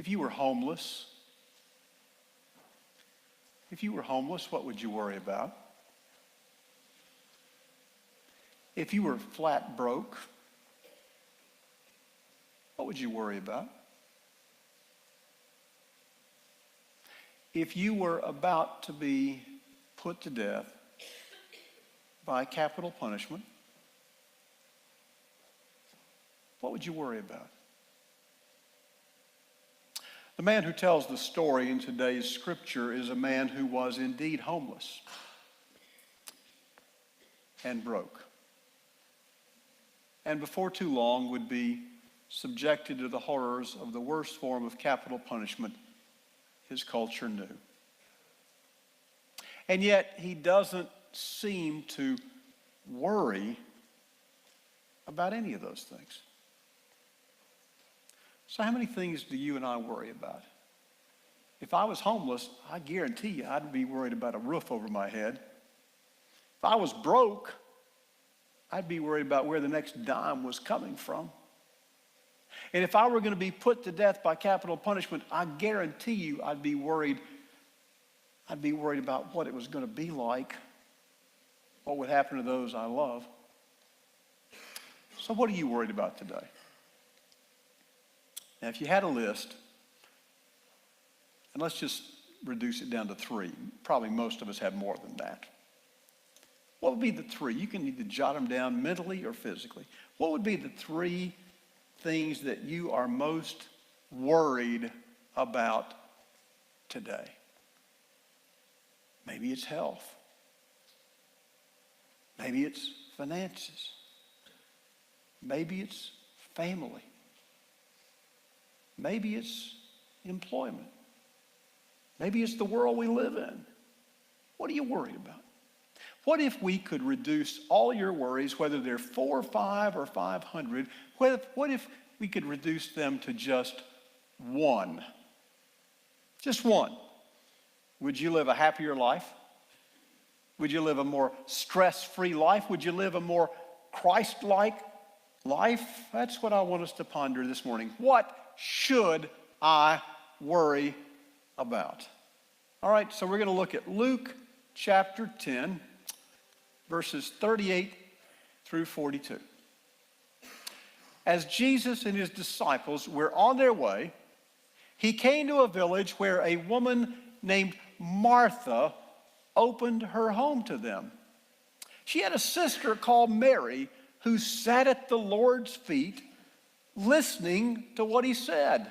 If you were homeless, what would you worry about? If you were flat broke, what would you worry about? If you were about to be put to death by capital punishment, what would you worry about? The man who tells the story in today's scripture is a man who was indeed homeless and broke, and before too long would be subjected to the horrors of the worst form of capital punishment his culture knew. And yet he doesn't seem to worry about any of those things. So how many things do you and I worry about? If I was homeless, I guarantee you I'd be worried about a roof over my head. If I was broke, I'd be worried about where the next dime was coming from. And if I were going to be put to death by capital punishment, I guarantee you I'd be worried about what it was going to be like, what would happen to those I love. So what are you worried about today? Now, if you had a list, and let's just reduce it down to 3. Probably most of us have more than that. What would be the 3? You can either jot them down mentally or physically. What would be the 3 things that you are most worried about today? Maybe it's health. Maybe it's finances. Maybe it's family. Maybe it's employment. Maybe it's the world we live in. What are you worried about? What if we could reduce all your worries, whether they're 4, 5, or 500, what if we could reduce them to just 1? Just 1. Would you live a happier life? Would you live a more stress-free life? Would you live a more Christ-like life? That's what I want us to ponder this morning. What should I worry about? All right, so we're going to look at Luke chapter 10, verses 38 through 42. As Jesus and his disciples were on their way, he came to a village where a woman named Martha opened her home to them. She had a sister called Mary who sat at the Lord's feet listening to what he said.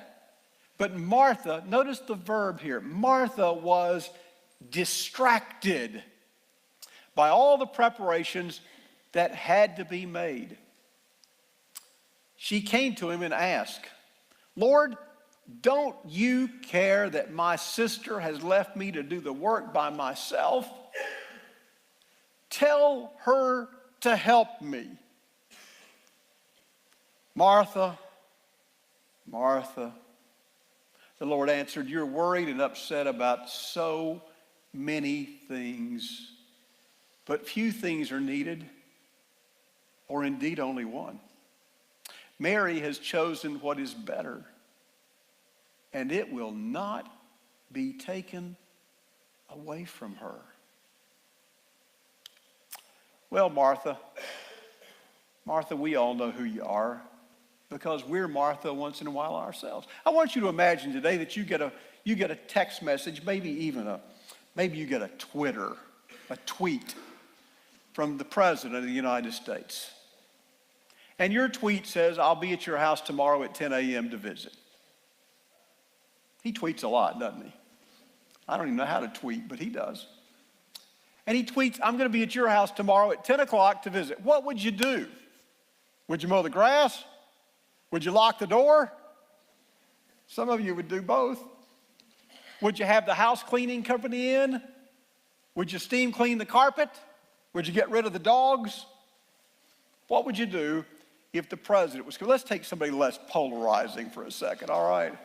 But Martha, notice the verb here, Martha was distracted by all the preparations that had to be made. She came to him and asked, "Lord, don't you care that my sister has left me to do the work by myself? Tell her to help me." "Martha, Martha," the Lord answered, "you're worried and upset about so many things, but few things are needed, or indeed only one. Mary has chosen what is better, and it will not be taken away from her." Well, Martha, we all know who you are, because we're Martha once in a while ourselves. I want you to imagine today that you get a text message, maybe you get a tweet from the President of the United States. And your tweet says, "I'll be at your house tomorrow at 10 a.m. to visit." He tweets a lot, doesn't he? I don't even know how to tweet, but he does. And he tweets, "I'm going to be at your house tomorrow at 10 o'clock to visit." What would you do? Would you mow the grass? Would you lock the door? Some of you would do both. Would you have the house cleaning company in? Would you steam clean the carpet? Would you get rid of the dogs? What would you do if the president was... Let's take somebody less polarizing for a second, all right?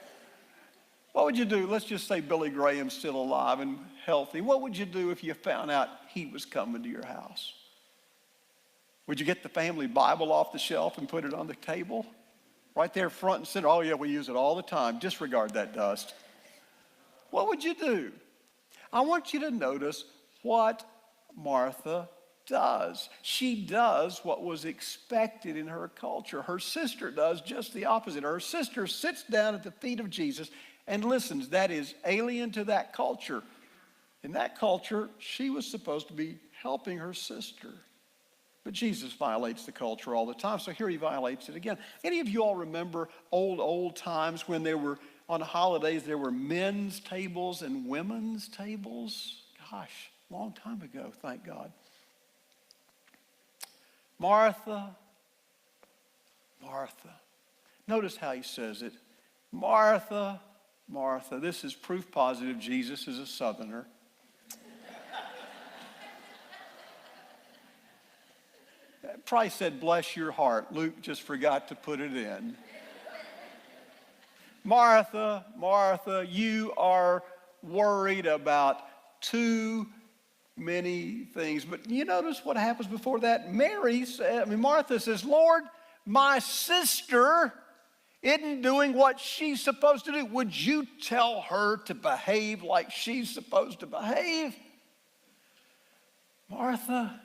What would you do? Let's just say Billy Graham's still alive and healthy. What would you do if you found out he was coming to your house? Would you get the family Bible off the shelf and put it on the table? Right there front and center. Oh yeah, we use it all the time. Disregard that dust. What would you do? I want you to notice what Martha does. She does what was expected in her culture. Her sister does just the opposite. Her sister sits down at the feet of Jesus and listens. That is alien to that culture. In that culture, she was supposed to be helping her sister. But Jesus violates the culture all the time, so here he violates it again. Any of you all remember old times when there were, on holidays, there were men's tables and women's tables? Gosh, long time ago, thank God. Martha, Martha. Notice how he says it. Martha, Martha. This is proof positive Jesus is a Southerner. Price said, bless your heart. Luke just forgot to put it in. Martha, Martha, you are worried about too many things. But you notice what happens before that? Martha says, Lord, my sister isn't doing what she's supposed to do. Would you tell her to behave like she's supposed to behave? Martha,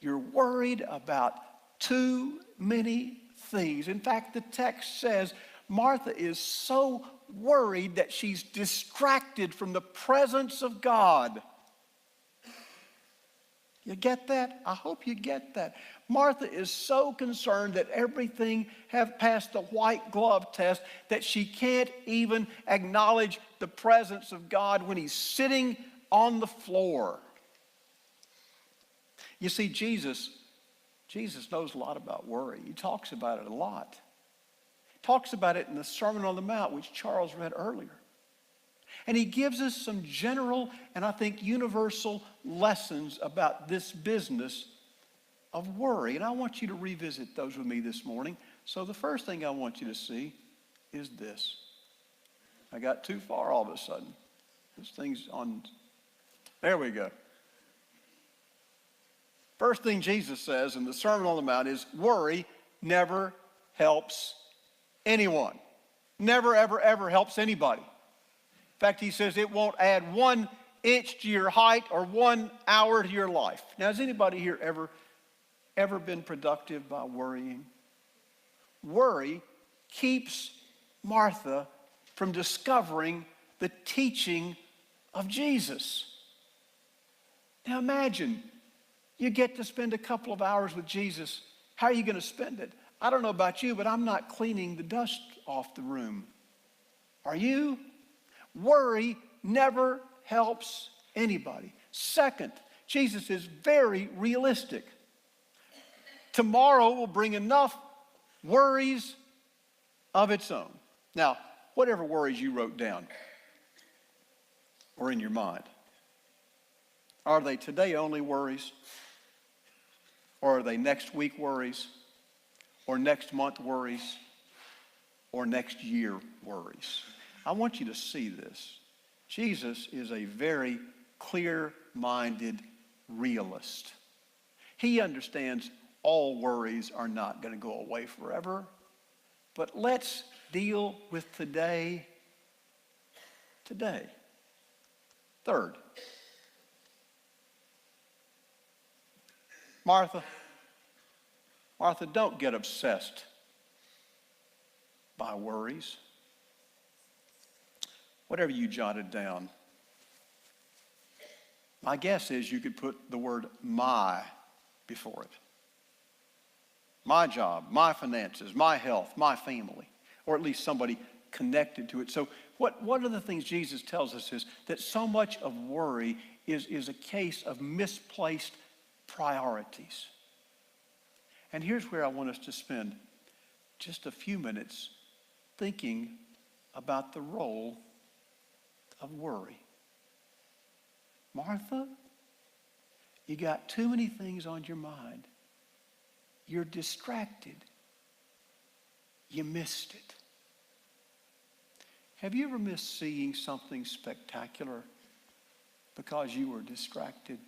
you're worried about too many things. In fact, the text says Martha is so worried that she's distracted from the presence of God. You get that? I hope you get that. Martha is so concerned that everything have passed the white glove test that she can't even acknowledge the presence of God when he's sitting on the floor. You see, Jesus knows a lot about worry. He talks about it a lot. He talks about it in the Sermon on the Mount, which Charles read earlier. And he gives us some general and I think universal lessons about this business of worry. And I want you to revisit those with me this morning. So the first thing I want you to see is this. I got too far all of a sudden. This thing's on. There we go. First thing Jesus says in the Sermon on the Mount is worry never helps anyone. Never, ever, ever helps anybody. In fact, he says it won't add 1 inch to your height or 1 hour to your life. Now, has anybody here ever been productive by worrying? Worry keeps Martha from discovering the teaching of Jesus. Now imagine, you get to spend a couple of hours with Jesus. How are you going to spend it? I don't know about you, but I'm not cleaning the dust off the room. Are you? Worry never helps anybody. Second, Jesus is very realistic. Tomorrow will bring enough worries of its own. Now, whatever worries you wrote down or in your mind, are they today only worries? Or are they next week worries? Or next month worries? Or next year worries? I want you to see this. Jesus is a very clear-minded realist. He understands all worries are not going to go away forever. But let's deal with today. Third, Martha, don't get obsessed by worries. Whatever you jotted down, my guess is you could put the word my before it. My job, my finances, my health, my family, or at least somebody connected to it. So what are the things Jesus tells us is that so much of worry is a case of misplaced priorities. And here's where I want us to spend just a few minutes thinking about the role of worry. Martha, you got too many things on your mind. You're distracted. You missed it. Have you ever missed seeing something spectacular because you were distracted?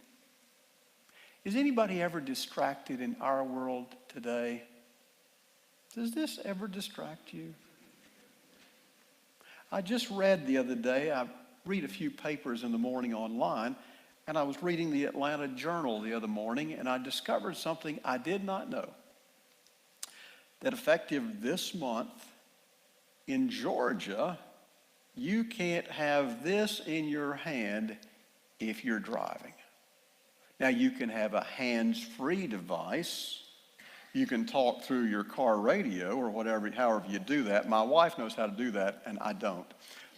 Is anybody ever distracted in our world today? Does this ever distract you? I just read the other day, I read a few papers in the morning online, and I was reading the Atlanta Journal the other morning, and I discovered something I did not know. That effective this month, in Georgia, you can't have this in your hand if you're driving. Now, you can have a hands-free device. You can talk through your car radio or whatever, however you do that. My wife knows how to do that, and I don't.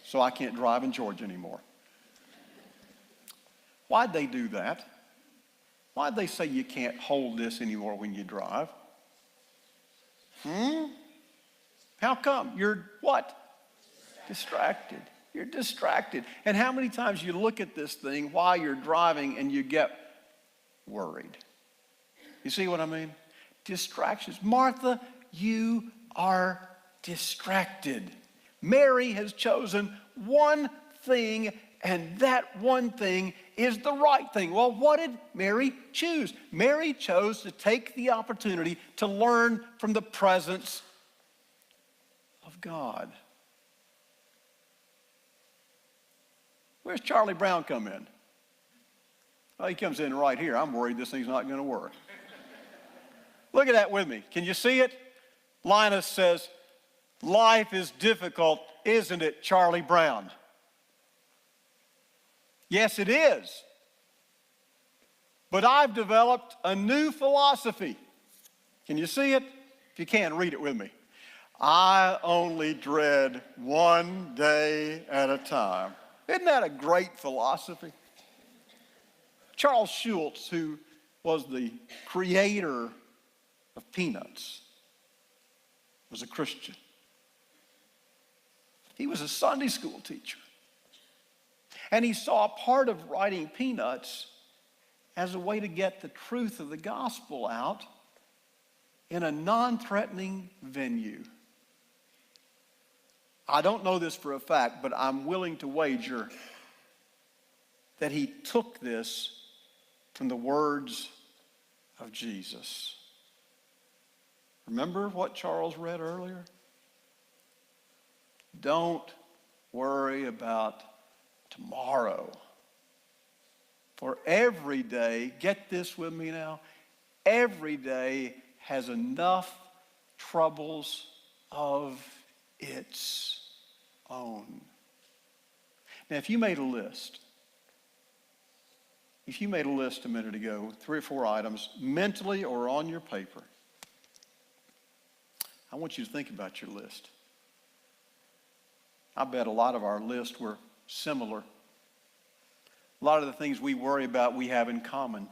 So I can't drive in Georgia anymore. Why'd they do that? Why'd they say you can't hold this anymore when you drive? How come? You're what? Distracted. You're distracted. And how many times you look at this thing while you're driving and you get worried? You see what I mean? Distractions. Martha, you are distracted. Mary has chosen one thing, and that one thing is the right thing. Well, what did Mary choose? Mary chose to take the opportunity to learn from the presence of God. Where's Charlie Brown come in? Well, he comes in right here. I'm worried this thing's not going to work. Look at that with me. Can you see it? Linus says, life is difficult, isn't it, Charlie Brown? Yes, it is. But I've developed a new philosophy. Can you see it? If you can, read it with me. I only dread one day at a time. Isn't that a great philosophy? Charles Schulz, who was the creator of Peanuts, was a Christian. He was a Sunday school teacher. And he saw part of writing Peanuts as a way to get the truth of the gospel out in a non-threatening venue. I don't know this for a fact, but I'm willing to wager that he took this from the words of Jesus. Remember what Charles read earlier? Don't worry about tomorrow. For every day, get this with me now, every day has enough troubles of its own. Now, if you made a list a minute ago, 3 or 4 items, mentally or on your paper, I want you to think about your list. I bet a lot of our lists were similar. A lot of the things we worry about we have in common.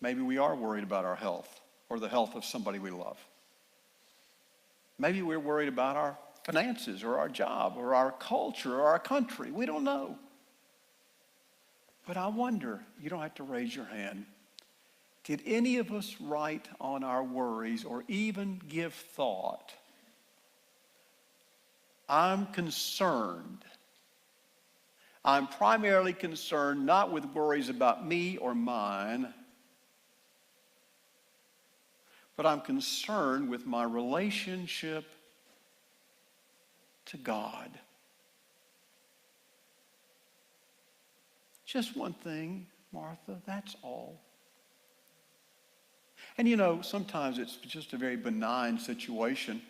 Maybe we are worried about our health or the health of somebody we love. Maybe we're worried about our finances or our job or our culture or our country. We don't know. But I wonder, you don't have to raise your hand, did any of us write on our worries or even give thought? I'm concerned. I'm primarily concerned not with worries about me or mine, but I'm concerned with my relationship to God. Just one thing, Martha, that's all. And you know, sometimes it's just a very benign situation.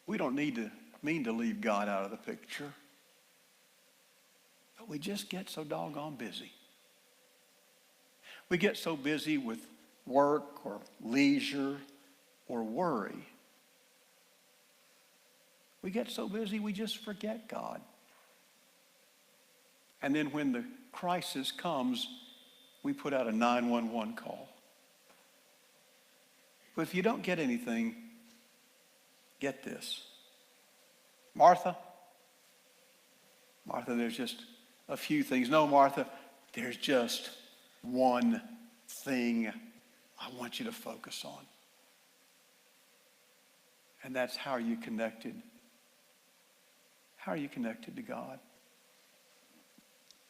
We don't mean to leave God out of the picture. But we just get so doggone busy. We get so busy with work or leisure or worry. We get so busy we just forget God. And then when the crisis comes, we put out a 911 call. But if you don't get anything, get this. Martha, there's just a few things. No, Martha, there's just one thing I want you to focus on. And that's how are you connected? How are you connected to God?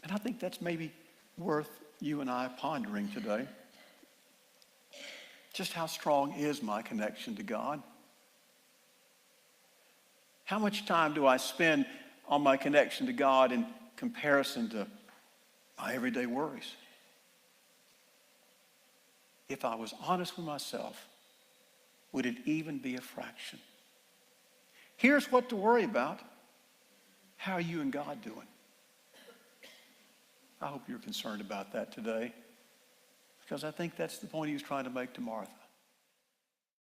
And I think that's maybe worth you and I pondering today. Just how strong is my connection to God? How much time do I spend on my connection to God in comparison to my everyday worries? If I was honest with myself, would it even be a fraction? Here's what to worry about. How are you and God doing? I hope you're concerned about that today, because I think that's the point he was trying to make to Martha.